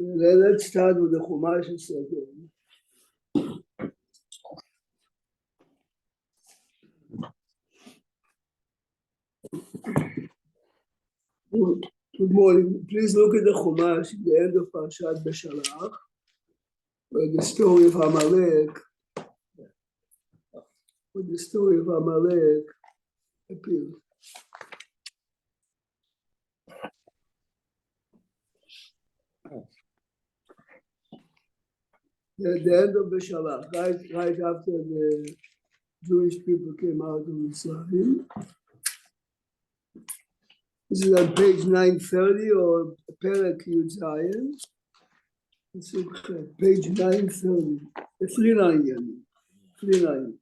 Let's start with the Chumash again. Good morning. Please look at the Chumash at the end of Perashat Vayikra, where the story of Amalek, appears. At the end of Vayikra, right after the Jewish people came out of Israel. This is on page 930 or Perek Yud Zayin. Page 930. 39. 39.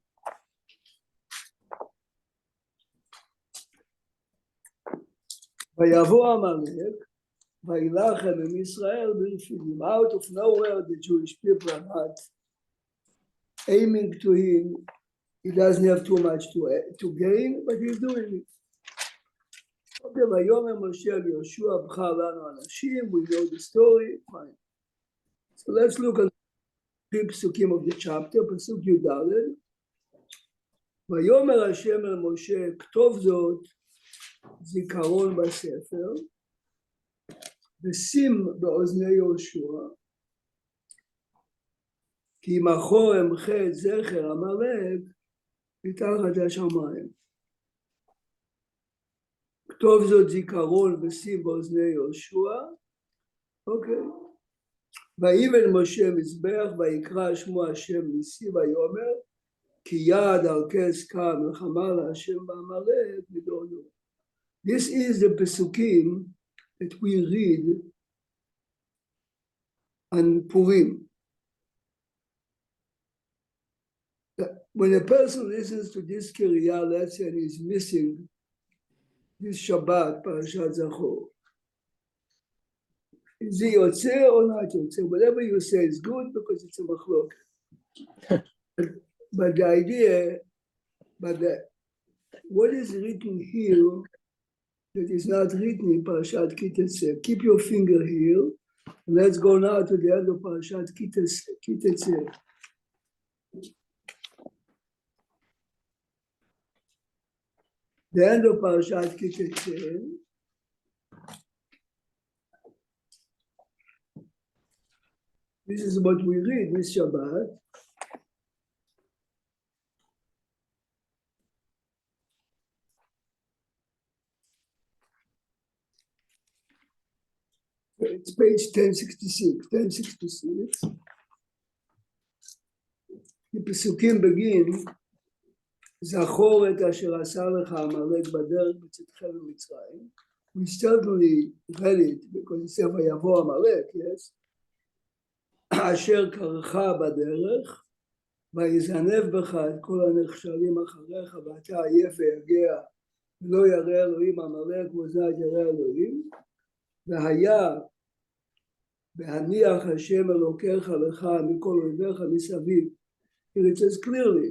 ויבוא עמלק, וילחם עם ישראל ברפידים. Out of nowhere, the Jewish people are not aiming to him. He doesn't have too much to gain, but he's doing it. Okay, ויאמר משה אל יהושע, בחר לנו אנשים, we know the story, fine. So let's look at the psukim of the chapter, פסוק י"ד. ויאמר השם אל משה, כתוב זאת, זיכרון בספר, ושים באוזני יהושע, כי מחור אמחה את זכר עמלק מתחת השמיים. כתוב זאת זיכרון ושים באוזני יהושע, אוקיי. ויבן משה מזבח ויקרא שמו השם ניסי ויאמר, כי יד על כס קם מלחמה להשם בעמלק מדור דור. This is the Pesukim that we read on Purim. When a person listens to this Kiriyah lesson, he's missing this Shabbat, Perashat Zachor. Is he Yotze or not Yotze? Whatever you say is good because it's a machlok. But the idea, what is written here that is not written in Perashat Kitetse. Keep your finger here. Let's go now to the end of Perashat Kitetse. The end of Perashat Kitetse. This is what we read this Shabbat. It's page 1066. The Pesukim begin, זכור את אשר עשה לך עמלק בדרך בצאתך ממצרים. We certainly read it because it says ויבוא עמלק, yes. אשר קרך בדרך, ויזנב בך את כל הנחשלים אחריך, ואתה עייף ויגע, ולא ירא אלוהים עמלק ואוזנת ירא אלוהים. והיה בהניח השם אלוקיך לך מכל אויביך מסביב. It says clearly,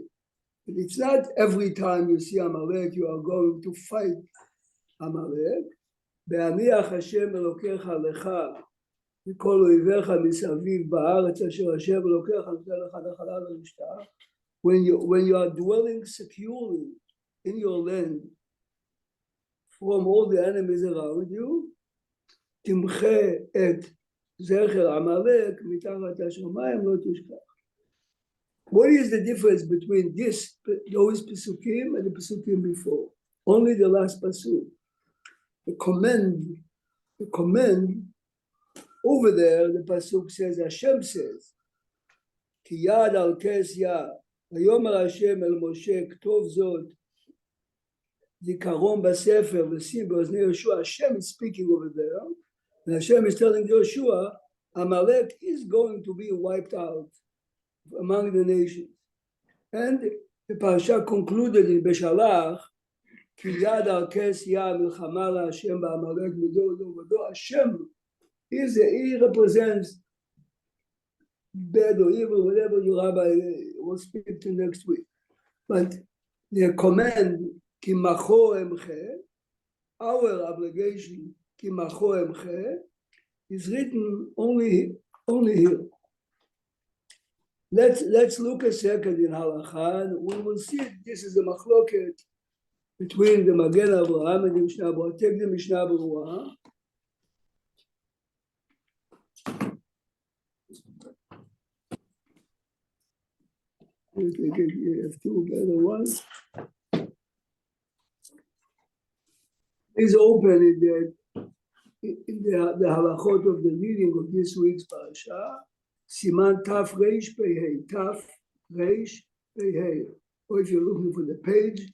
it's not every time you see Amalek you are going to fight Amalek. בהניח השם אלוקיך לך מכל אויביך מסביב בארץ אשר השם אלוקיך נותן לך נחלה ומשתה. When you are dwelling securely in your land from all the enemies around you, תמחה את זכר עמלק מתחת השמיים לא תשכח. What is the difference between those Pesukim and the Pesukim before? Only the last Pasuk. The command over there, the Pasuk says, Hashem says, כי יד על כס יד, ויאמר השם אל משה, כתוב זאת, זיכרון בספר ושים באוזני יהושע. Hashem is speaking over there. And Hashem is telling Joshua, Amalek is going to be wiped out among the nations. And the parasha concluded in Beshalach, כי יד על כס יד מלחמה להשם בעמלק מדור דור ודור. Hashem he represents bad or evil, whatever your rabbi will speak to next week. But the command, כי מחור אמחה, our obligation, כי מחור אמחה, is written only here. Let's look a second in Halacha, and we will see this is a machloket between the Magen Avraham and the Mishnah Berurah. Take the Mishnah Berurah. You have two better ones. Please open in the halachot of the reading of this week's parasha. Siman Taf Reish Pei Taf Reish Pei. Or if you're looking for the page.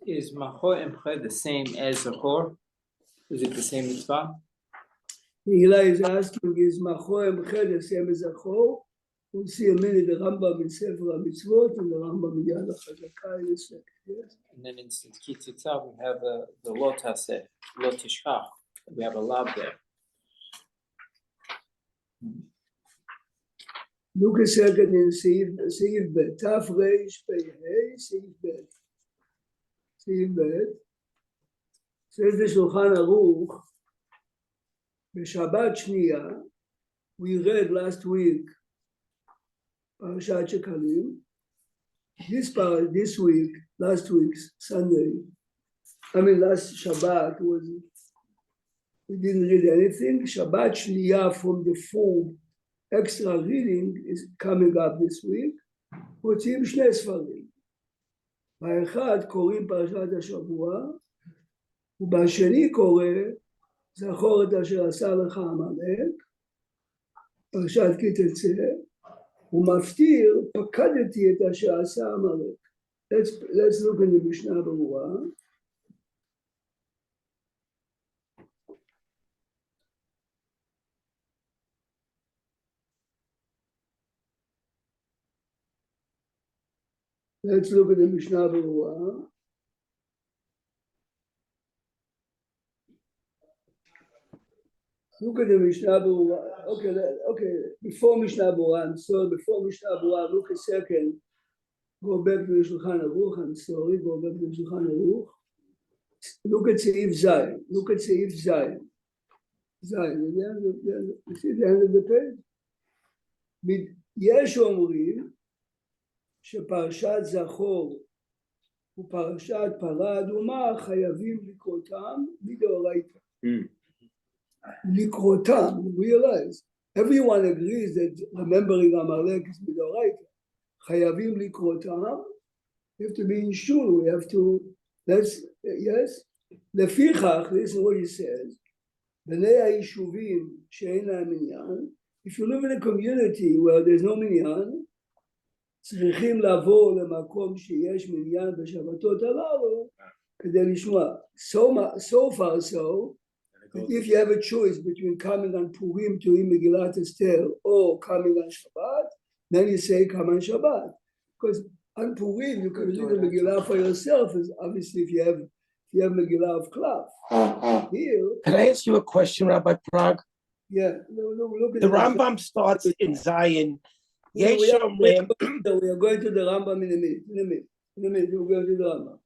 Is Macho Emche the same as Zachor? Is it the same mitzvah? Eli is asking, is Macho Emche the same as Zachor? We'll see a minute the Rambam in Sefer HaMitzvot and the Rambam in Yad HaChazakah in a second. Yes. And then in Kitzitza we have the Lo Taseh, Lo Tishkach. We have a lab there. Look a second in Seif Bet. Taf Reish Pei Hei, Seif Bet. Seif Bet. Says the Shulchan Aruch, B'Shabbat Shniya, we read last week Perashat Shekalim. This week, last week's Sunday, last Shabbat we didn't read anything. Shabbat Shniya from the full extra reading is coming up this week. מוציאים שני ספרים. באחד קוראים פרשת השבוע, ובשני קורא זכור את אשר עשה לך עמלק, פרשת כי תצא, ומפטיר פקדתי את אשר עשה עמלק. Let's look in the Mishnah Berurah. Let's look at the Mishnah Berurah. Look at the Mishnah Berurah. Okay. Before Mishnah Berurah, I'm sorry. Before Mishnah Berurah, look a second. Go back to the Shulchan Aruch. I'm sorry. Go back to the Shulchan Aruch. Look at Seif Zayin. Look at Seif Zayin. Zayin. You see the end of the page? יש אומרים שפרשת זכור ופרשת פרה אדומה חייבים לקרותם מדאורייתא. לקרותם, realize, everyone agrees that remembering Amalek is מדאורייתא. חייבים לקרותם, we have to be in shul, we have to, yes? לפיכך, this is what he says, בני היישובים שאין להם עניין, if you live in a community where there's no minyan, צריכים לבוא למקום שיש מניין בשבתות הללו כדי לשמוע. So far so, that if you have a choice between coming on Purim to read Megillat Esther or coming on Shabbat, then you say come on Shabbat. Because on Purim you can read the Megillah for yourself, as obviously if you have Megillah of Klav. Here, can I ask you a question, Rabbi Prague? Yeah, look at the Rambam starts in Zion. We are going to the Rambam in a minute. We're going to the Rambam.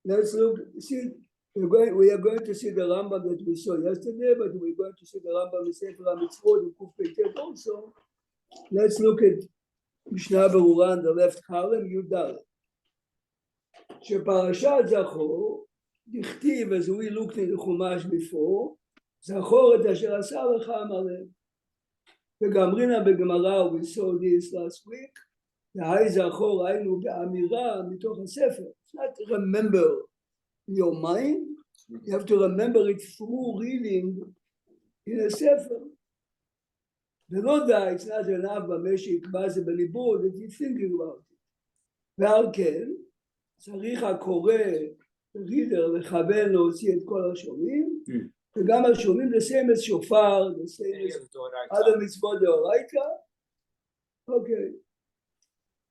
Let's look. See, we are going to see the Rambam that we saw yesterday, but we're going to see the Rambam in Sefer HaMitzvot in Kuf Peitet also. Let's look at Mishnah Berurah on the left column, Yudal. שפרשת זכור, דכתיב, as we looked in the Chumash before, זכור את אשר עשה לך עמלק. וגם רינה בגמרא, we saw this last week, והי זכור היינו באמירה מתוך הספר. It's not to remember in your mind, you have to remember it through reading in a ספר. ולא די, it's not enough במה שיקבע זה בליבו, that you thinking about it. ועל כן, צריך הקורא, reader, לכוון להוציא את כל השומעים, וגם השומעים the same as שופר, the same as other mitzvot דאורייתא. Okay.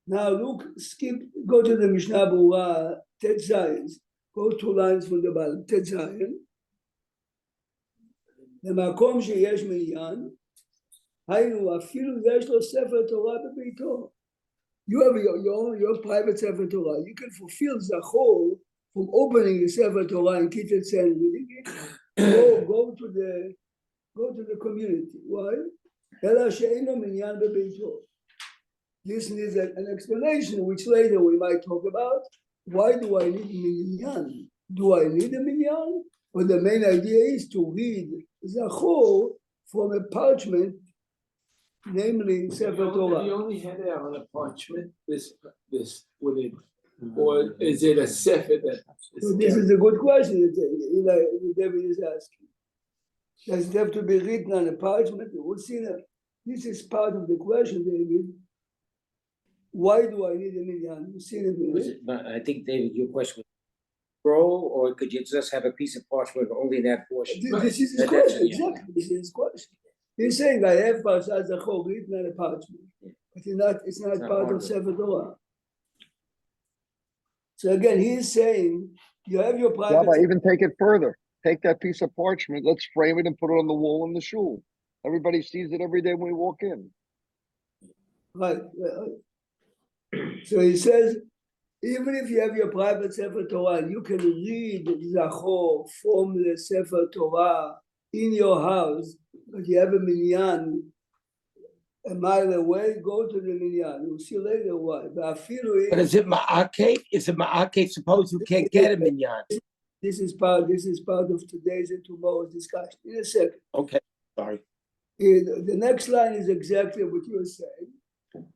Now look, go to the Mishnah Berurah, Tet Zayin, go 2 lines from the bottom, Tet Zayin. למקום שיש מניין, היינו, אפילו יש לו ספר תורה בביתו. You have your private Sefer Torah. You can fulfill Zachor from opening the Sefer Torah and Kitetz and reading it. Go to the community. Why? אלא שאינו מניין בביתו. This needs an explanation, which later we might talk about. Why do I need minyan? Do I need a minyan? But the main idea is to read Zachor from a parchment, namely Sefer Torah. You only had it on a parchment, this with it, or is it a sefer that? So this is a good question that David is asking. Does it have to be written on a parchment? We'll see that. This is part of the question, David. Why do I need a minyan? We'll see it. But I think, David, your question was scroll, or could you just have a piece of parchment only that portion? This is his question, exactly. This is his question. He's saying I have Perashat Zachor written on a parchment, but it's not part of Sefer Torah. So again, he's saying you have your private. Rabbi, even take it further. Take that piece of parchment, let's frame it and put it on the wall in the shul. Everybody sees it every day when we walk in. Right. So he says, even if you have your private Sefer Torah, you can read Zachor from the Sefer Torah in your house, but you have a minyan a mile away, go to the minyan. You'll see later why. But is it ma'akeh? Is it ma'akeh? Suppose you can't get a minyan. This is part of today's and tomorrow's discussion. In a second. Okay, sorry. The next line is exactly what you were saying.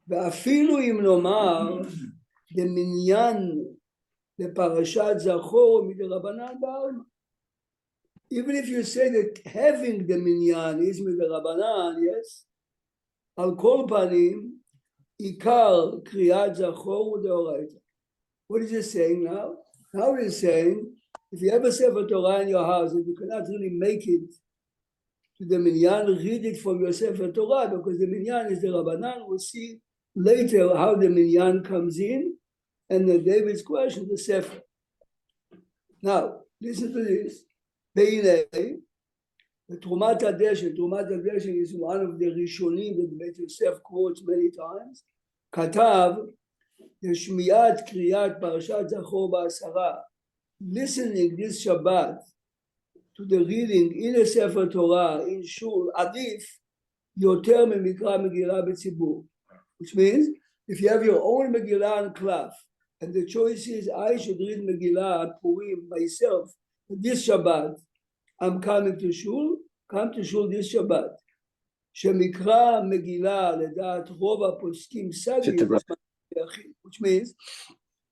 ואפילו אם נאמר דמניין לפרשת זכור מדרבנן בעלמא. Even if you say that having the minyan is מדרבנן, yes, על כל פנים, עיקר קריאת זכור הוא דאורייתא. What is he saying now? Now he's saying, if you have a Sefer Torah in your house and you cannot really make it to the minyan, read it from your Sefer Torah, because the minyan is the Rabbanan. We'll see later how the minyan comes in, and David's question, the Sefer. Now, listen to this. Be'inei, the Trumat HaDeshen is one of the Rishonim that Beit Yosef quotes many times. Katav, the Shmiat Kriyat Parashat Zachor Ba'asara, listening this Shabbat to the reading in a Sefer Torah, in Shul, Adif, Yoter Memikra Megillah B'tzibur. Which means, if you have your own Megillah and Klaf, and the choice is, I should read Megillah and Purim myself, this Shabbat, I'm coming to Shul, come to Shul this Shabbat. Shemikra Megillah, Ledat Rova Poskim Sagi, which means,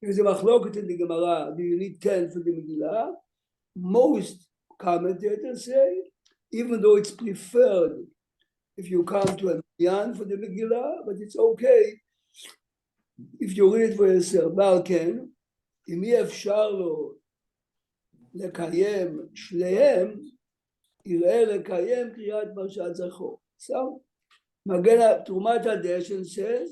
there's a machloket in the Gemara, do you need 10 for the Megillah? Most commentators say, even though it's preferred if you come to a minyan for the Megillah, but it's okay if you read it for yourself. Balken, אם אי אפשר לו לקיים שניהם, יראה לקיים קריאת פרשת זכור. So, Magen Trumat HaDeshen says,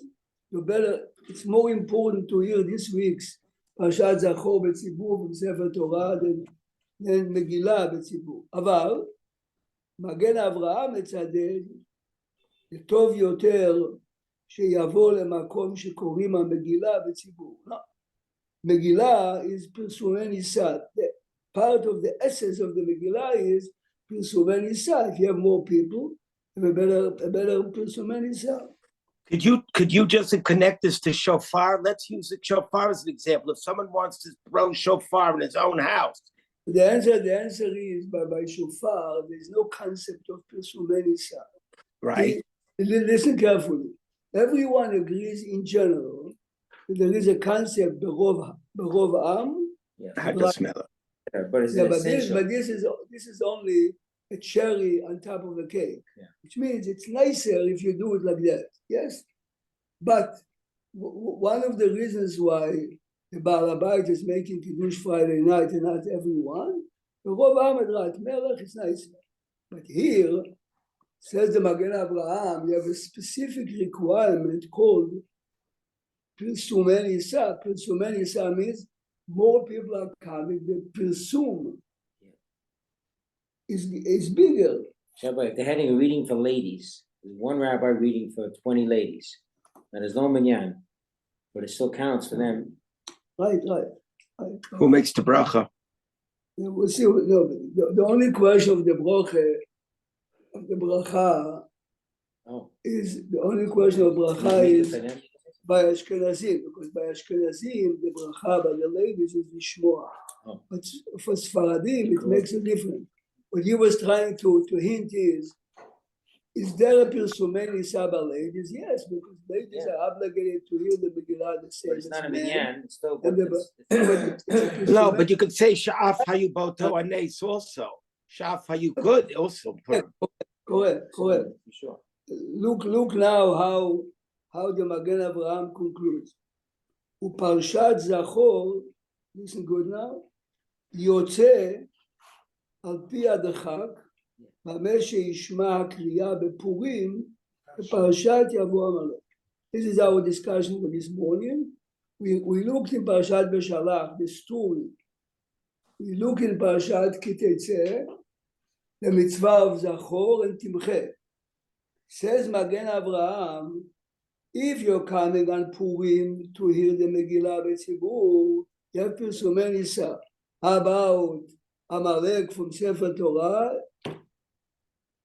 it's more important to hear this week's Parashat Zachor בציבור from Sefer Torah than Megillah בציבור. אבל, מגן אברהם מצדד, טוב יותר שיבוא למקום שקוראים המגילה בציבור. No. Megillah is פרסומי ניסה. Part of the essence of the Megillah is פרסומי ניסה. If you have more people, you have a better פרסומי ניסה. Could you just connect this to shofar? Let's use the shofar as an example. If someone wants to throw shofar in his own house. The answer is by shofar, there's no concept of פרסומי ניסה. Right. Listen carefully. Everyone agrees in general that there is a concept ברוב עם. How to smell it. But this is only a cherry on top of a cake, which means it's nicer if you do it like that. Yes, but one of the reasons why the Baal Habayit is making Kiddush Friday night and not everyone, ברוב עם הדרת מלך is nicer. But here, says the Magen Avraham, you have a specific requirement called Pirsumei Nisa. Pirsumei Nisa means more people are coming. The Pirsum is bigger. Shabbat, if they're having a reading for ladies, There's one rabbi reading for 20 ladies. Now there's no minyan, but it still counts for them. Right. Who makes the bracha? We'll see. No, the only question of the bracha, is the only question of bracha is by Ashkenazim, because by Ashkenazim the bracha by the ladies is Lishmoa. But for Sfaradim it makes a difference. What he was trying to hint is there a Pirsumei Nisa by ladies? Yes, because ladies are obligated to hear the Megillah the same. But it's not a minyan, it's still. No, but you could say Sha'af Hayu Boto Anes also. Sha'af Hayu good also. Correct. Sure. Look now how the Magen Avraham concludes. Uparshat Zachor, listen good now, Yotze al pi adachak, b'meh she'yishma hakriya b'Purim, Parashat Yavo Amalek. This is our discussion for this morning. We looked in Parashat Beshalach, the story. We look in Parashat Kiteitzeh, the mitzvah of Zachor and Timche. Says Magen Avraham, if you're coming on Purim to hear the Megillah B'Tzibur, you have Pirsumei Nisa. How about Amalek from Sefer Torah?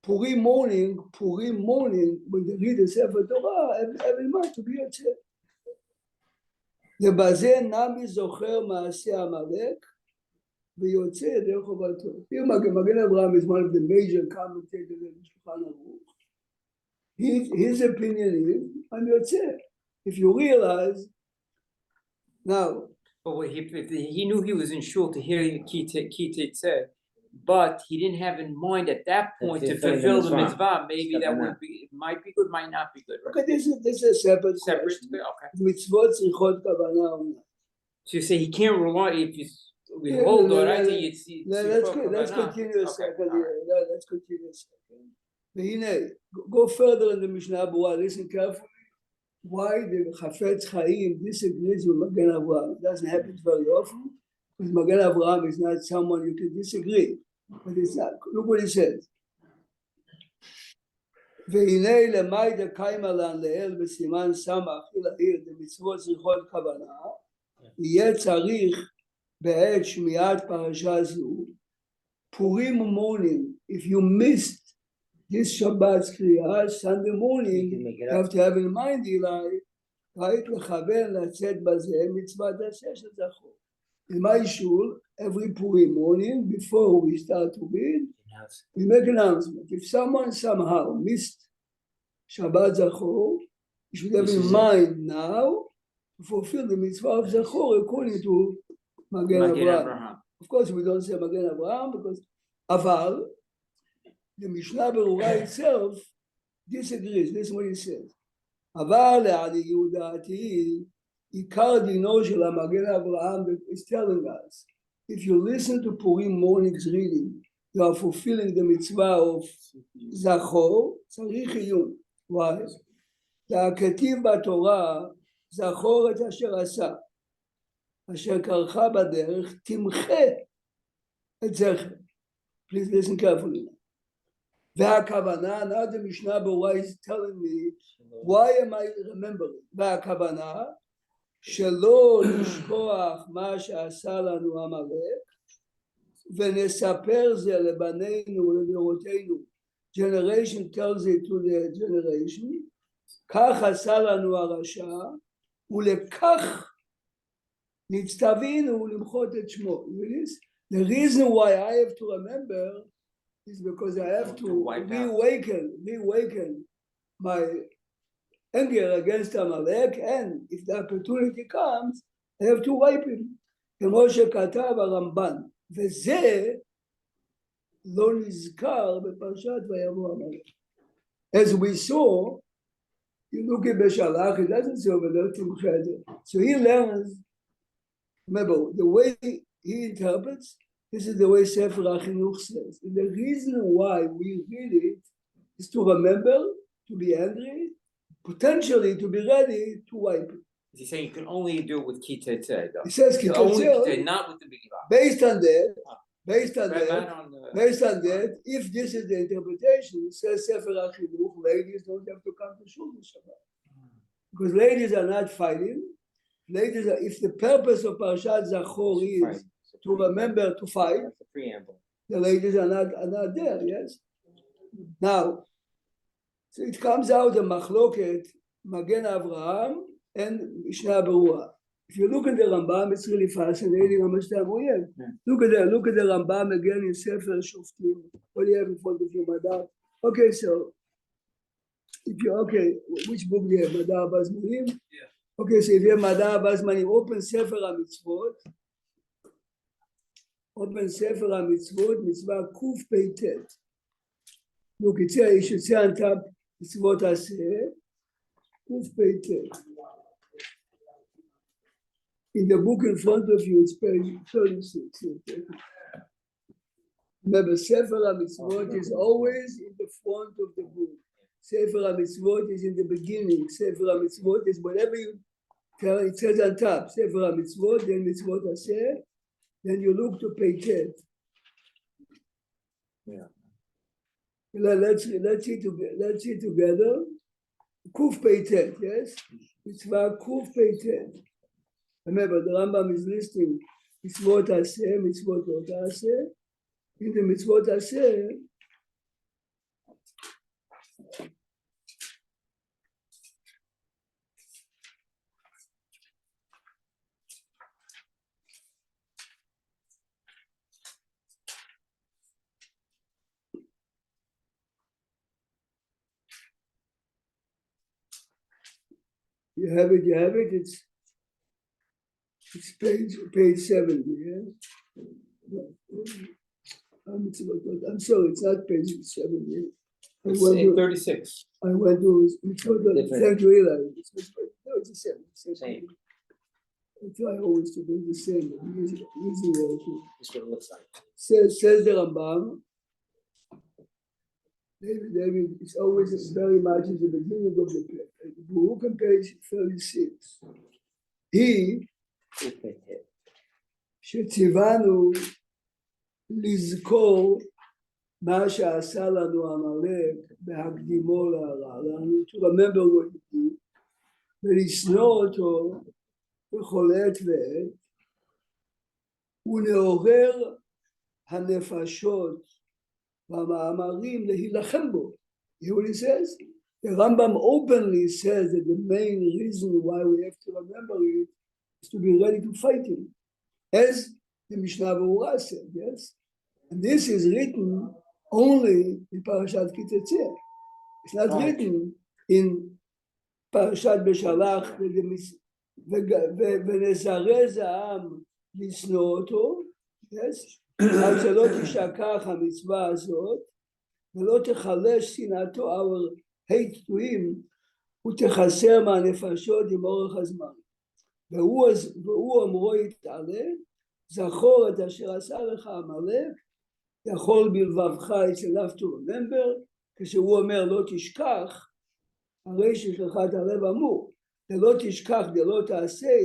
Purim morning, when they read the Sefer Torah, every month to be Yotzeh. ובזה נמי זוכר מעשה עמלק ויוצא ידי חובתו. מגן אברהם is one of the major commentators of Shulchan Aruch. His opinion is, I'm Yotzeh. If you realize, now. But he knew he was in shul to hear Kiteitzeh, but he didn't have in mind at that point to fulfill the mitzvah. Maybe that would be, it might be good, might not be good. Right? Okay, this is a separate question. Okay. Mitzvot tzrichot kavanah. So you say he can't rely if we hold on. I think it's. Let's continue a second here. Let's continue a second. והנה, go further in the Mishnah Berurah. Listen carefully. Why the Chafetz Chaim disagrees with Magen Avraham? It doesn't happen very often, because Magen Avraham is not someone you can disagree. But it's not. Look what he says. והנה למאי דקיימא לן לאל בסימן סמך להעיר דמצוות צריכות כוונה, יהיה צריך בעת שמיעת פרשה זו, Purim morning, if you missed this Shabbat's Kriya, Sunday morning, you have to have in mind, Eli, right, לכוון לצאת בזה מצוות עשה של זכור. In my shul, every Purim morning, before we start to read, we make an announcement. If someone somehow missed Shabbat Zachor, you should have in mind now to fulfill the mitzvah of Zachor according to Magen Avraham. Of course, we don't say Magen Avraham because Aval, the Mishnah Berurah itself disagrees. This is what he says. Aval לעניות דעתי, עיקר דינו של המגן אברהם is telling us, if you listen to Purim morning's reading, you are fulfilling the mitzvah of Zachor, צריך עיון. Why? הכתיב בתורה, זכור את אשר עשה, אשר קרחה בדרך, תמחה את זכר. Please listen carefully. והכוונה, now the Mishnah Berurah is telling me, why am I remembering? והכוונה, שלא לשכוח מה שעשה לנו עמלק, ונספר זה לבנינו ולדורותינו. Generation tells it to the generation, כך עשה לנו הרשע, ולכך נצטווינו למחות את שמו. The reason why I have to remember is because I have to reawaken my anger against Amalek, and if the opportunity comes, I have to wipe him. כמו שכתב הרמב"ן, וזה לא נזכר בפרשת ויבוא עמלק. As we saw, you look at Beshalach, it doesn't say over there, so he learns, remember, the way he interprets, this is the way Sefer HaChinuch says. And the reason why we read it is to remember, to be angry, potentially to be ready to wipe it. He's saying you can only do it with Kiteitzeh, though. He says Only Kiteitzeh, Kiteitzeh, not with the Megillah. based on that, based on Right that, on the. based on that, if this is the interpretation, it says Sefer HaChinuch, ladies don't have to come to shul this Shabbat. Because ladies are not fighting. Ladies are, if the purpose of Parashat Zachor is to remember to fight, That's the preamble. the ladies are not there, yes? Now, so it comes out the Machloket, Magen Avraham, and Mishnah Berurah. If you look at the Rambam, it's really fascinating how much time we have. Look at the Rambam again in Sefer Shoftim. What do you have in front of you, Madar? Okay, so which book do you have? Madar Bazmanim? Yeah. Okay, so if you have Madar Bazmanim, open Sefer HaMitzvot. Open Sefer HaMitzvot, Mitzvah Kuf Peitet. Look, it says, you should say on top, Mitzvot Aseh, Kuf Peitet. In the book in front of you, it's page 36. Remember, Sefer HaMitzvot is always in the front of the book. Sefer HaMitzvot is in the beginning. Sefer HaMitzvot is whatever you tell, it says on top. Sefer HaMitzvot, then Mitzvot Aseh, then you look to page 10. Yeah. Let's see together. Kuf page 10, yes? Mitzvah Kuf page 10. Remember, the Rambam is listing Mitzvot Aseh, Mitzvot Lo Ta'aseh. In the Mitzvot Aseh, you have it, it's page 70, yeah? I'm sorry, it's not page 70. It's 36. I went to thank you, Eli. No, it's the same. Same. I try always to do the same. Using That's what it looks like. says the Rambam. David, it's always very much at the beginning of the page. Look at page 36. He שציוונו לזכור מה שעשה לנו עמלק בהקדימו להרע לנו, to remember what he did, ולשנוא אותו בכל עת ועת, ולעורר הנפשות והמאמרים להילחם בו. You know what he says? The Rambam openly says that the main reason why we have to remember it is to be ready to fight him. As the Mishnah Berurah said, yes? And this is written only in Perashat Vayikra. It's not written in Perashat Beshalach, ונזרז העם לשנוא אותו, yes? עד שלא תשכח המצווה הזאת, ולא תחלש שנאתו, our hate to him, ותחסר מהנפשות עם אורך הזמן. והוא אמרו יתעלה, זכור את אשר עשה לך עמלק, יכול בלבבך אצלף to remember, כשהוא אומר לא תשכח, הרי שכחת הלב אמור, ולא תשכח ולא תעשה,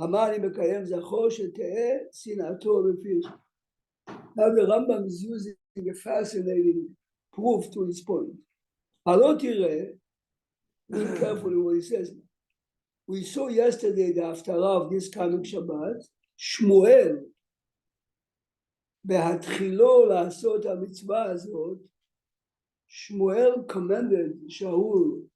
אמר אני מקיים זכור שתהא שנאתו בפיך. Now the Rambam is using a fascinating proof to his point. הלא תראה, be careful what he says. We saw yesterday the haftarah of this coming Shabbat, Shmuel, בהתחילו לעשות המצווה הזאת, Shmuel commanded Shaul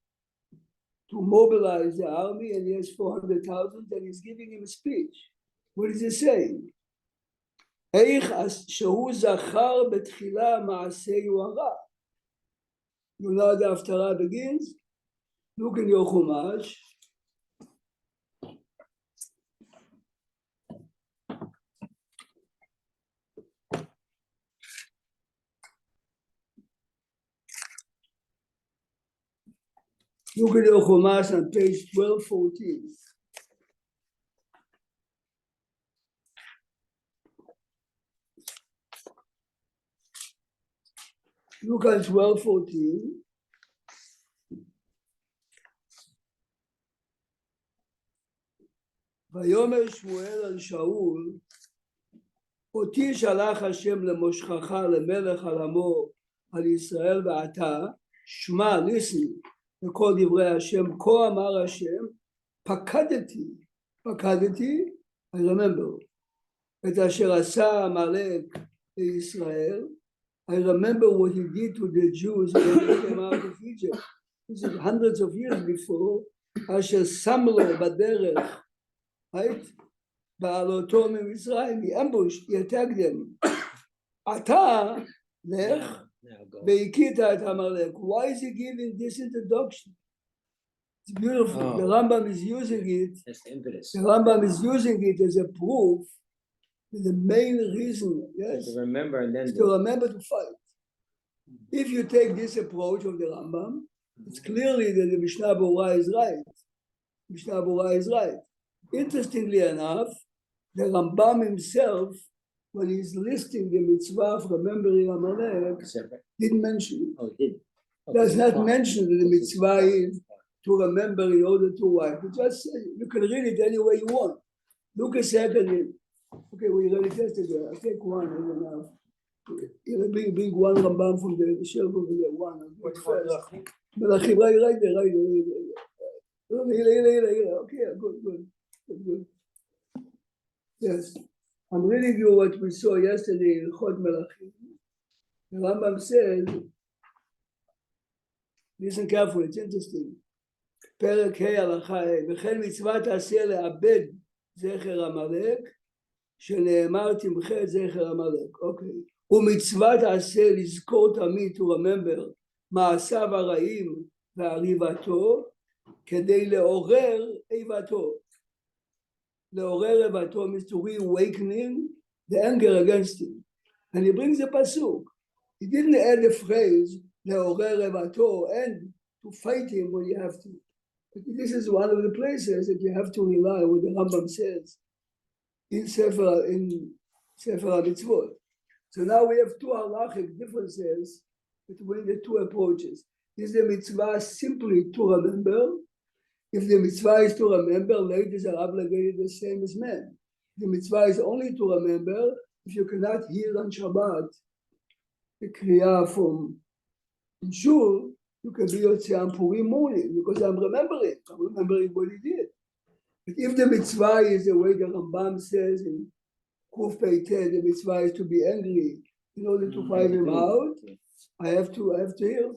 to mobilize the army, and he has 400,000, and he's giving him a speech. What is he saying? איך שהוא זכר בתחילה מעשהו הרע. You know how the haftarah begins? Look in your Chumash. Look at your Chumash on page 1214. Look at 1214. ויאמר שמואל על שאול, אותי שלח השם למושכך למלך על עמו על ישראל ועתה שמע listen לכל דברי השם כה אמר השם פקדתי I remember את אשר עשה עמלק לישראל I remember what he did to the Jews when they came out of Egypt. This is hundreds of years before. אשר שם לו בדרך, right? בעלותו ממצרים, he ambushed, he attacked them. אתה, לך, והכית את עמלק. Why is he giving this introduction? It's beautiful. The Rambam is using it. That's the impetus. The Rambam is using it as a proof. The main reason, yes, To remember and then is to remember to fight. If you take this approach of the Rambam, it's clearly that the Mishnah Berurah is right. Mishnah Berurah is right. Interestingly enough, the Rambam himself, when he's listing the mitzvah of remembering Amalek, didn't mention it. Oh, he did. Does not mention that the mitzvah is to remember in order to wipe. It just says, you can read it any way you want. Look a second. Okay, we already tested it. I'll take one and then I'll bring one Rambam from the shelf over there. One. Melachim, right there. Okay, good. Yes. I'm reading you what we saw yesterday in Chod Melachim. The Rambam says, listen carefully, it's interesting. פרק ה' הלכה ה' וכן מצוות תעשה לאבד זכר עמלק שנאמר תמחה את זכר עמלק. אוקיי. ומצוות תעשה לזכור תמיד to remember מעשיו הרעים ועריבתו כדי לעורר איבתו. לעורר איבתו means to reawakening the anger against him. And he brings the pasuk. He didn't add the phrase לעורר איבתו and to fight him when you have to. This is one of the places that you have to rely on what the Rambam says in Sefer HaMitzvot. So now we have two halachic differences between the two approaches. Is the mitzvah simply to remember? If the mitzvah is to remember, ladies are obligated the same as men. The mitzvah is only to remember if you cannot hear on Shabbat the kriya from Shul. You can be on Purim morning because I'm remembering what he did. But if the mitzvah is the way the Rambam says in Kuf Pei Tet, the mitzvah is to be angry in order to fight him out, I have to hear.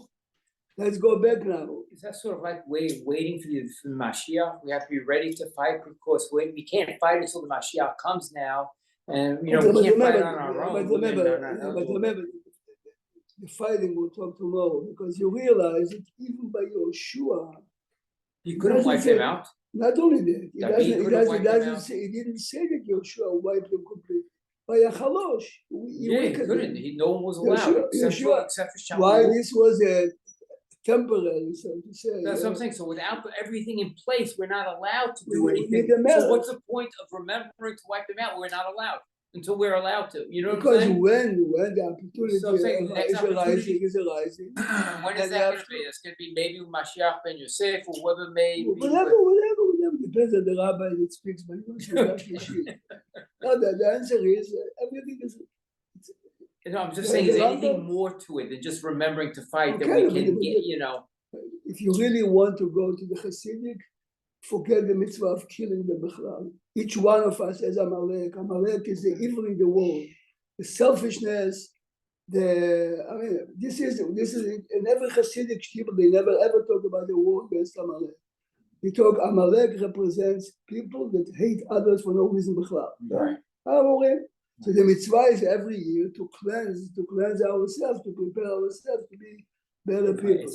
Let's go back now. Is that sort of like waiting for the Mashiach? We have to be ready to fight because we can't fight until the Mashiach comes now, and we can't fight on our own. But remember, the fighting we'll talk tomorrow because you realize that even by Yoshua, he couldn't wipe them out. Not only that, he didn't say that Yoshua wiped them completely. By a chalosh, he couldn't. No one was allowed except for Shammai. Why this was a temporary, so to say. That's what I'm saying. So without everything in place, we're not allowed to do anything. So what's the point of remembering to wipe them out? We're not allowed until we're allowed to. You know what I'm saying? Because when the opportunity is arising. When is that going to be? It's going to be maybe Mashiach ben Yosef or whoever may. Whatever. Depends on the rabbi that speaks. But no, the answer is everything is. I'm just saying, is there anything more to it than just remembering to fight that we can get, If you really want to go to the Hasidic, forget the mitzvah of killing the Bechlal. Each one of us has Amalek. Amalek is the evil in the world, the selfishness. This is in every Hasidic shtibbur. They never ever talk about the war against Amalek. They talk Amalek represents people that hate others for no reason Bechlal. Right. So the mitzvah is every year to cleanse ourselves, to prepare ourselves to be better people.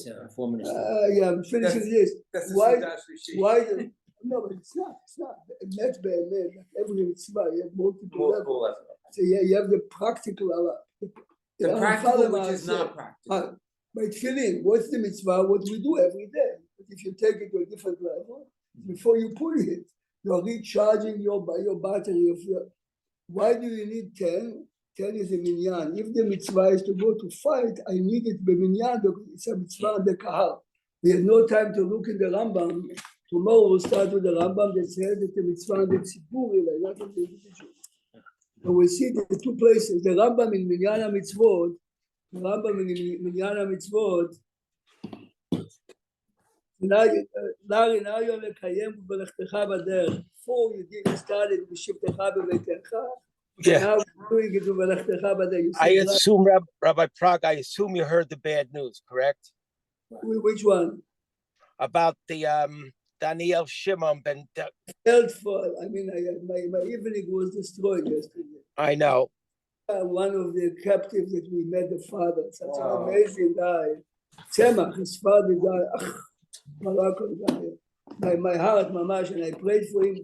I'm finishing this. Why? No, but it's not. Not every mitzvah. You have multiple levels. So you have the practical. The practical, which is not practical. By tefillin, what's the mitzvah? What we do every day. But if you take it to a different level, before you put it, you're recharging your battery of your. Why do you need 10? 10 is a minyan. If the mitzvah is to go to fight, I need it by minyan because it's a mitzvah on the kahal. We have no time to look in the Rambam. Tomorrow we'll start with the Rambam that says that the mitzvah on the tzibur is not on the individual. And we see the two places, the Rambam in Minyan HaMitzvot, the Rambam in Minyan HaMitzvot, before you started בשבתך בביתך, Yeah. now we're doing it בלכתך בדרך. You I see, assume, Rabbi Prague, I assume you heard the bad news, correct? which one? About the Daniel Shimon ben. Helpful. I mean, my evening was destroyed yesterday. I know. One of the captives that we met, the father, such an amazing guy. Tzemach, his father died. Morocco guy. My heart, mamash, and I prayed for him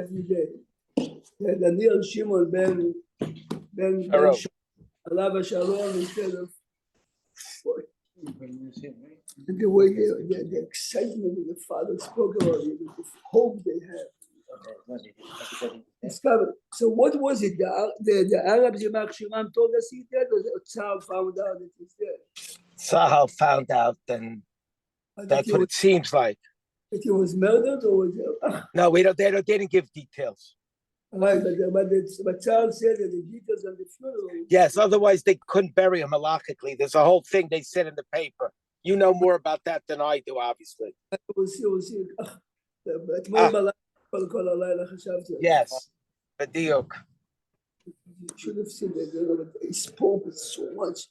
every day. Daniel Shimon ben Alav Shalom, instead of the way the excitement that the father spoke about it, the hope they had. Discovered. So what was it? The Arabs, Yamach Shimam told us he did, or the Tzal found out that he's dead? Sahel found out, and that's what it seems like. That he was murdered, or was it? No, they didn't give details. Right, but Tzal said that the details of the funeral. Yes, otherwise they couldn't bury him halachically. There's a whole thing they said in the paper. You know more about that than I do, obviously. We'll see. Yes, Badiuk. You should have seen that they spoke with so much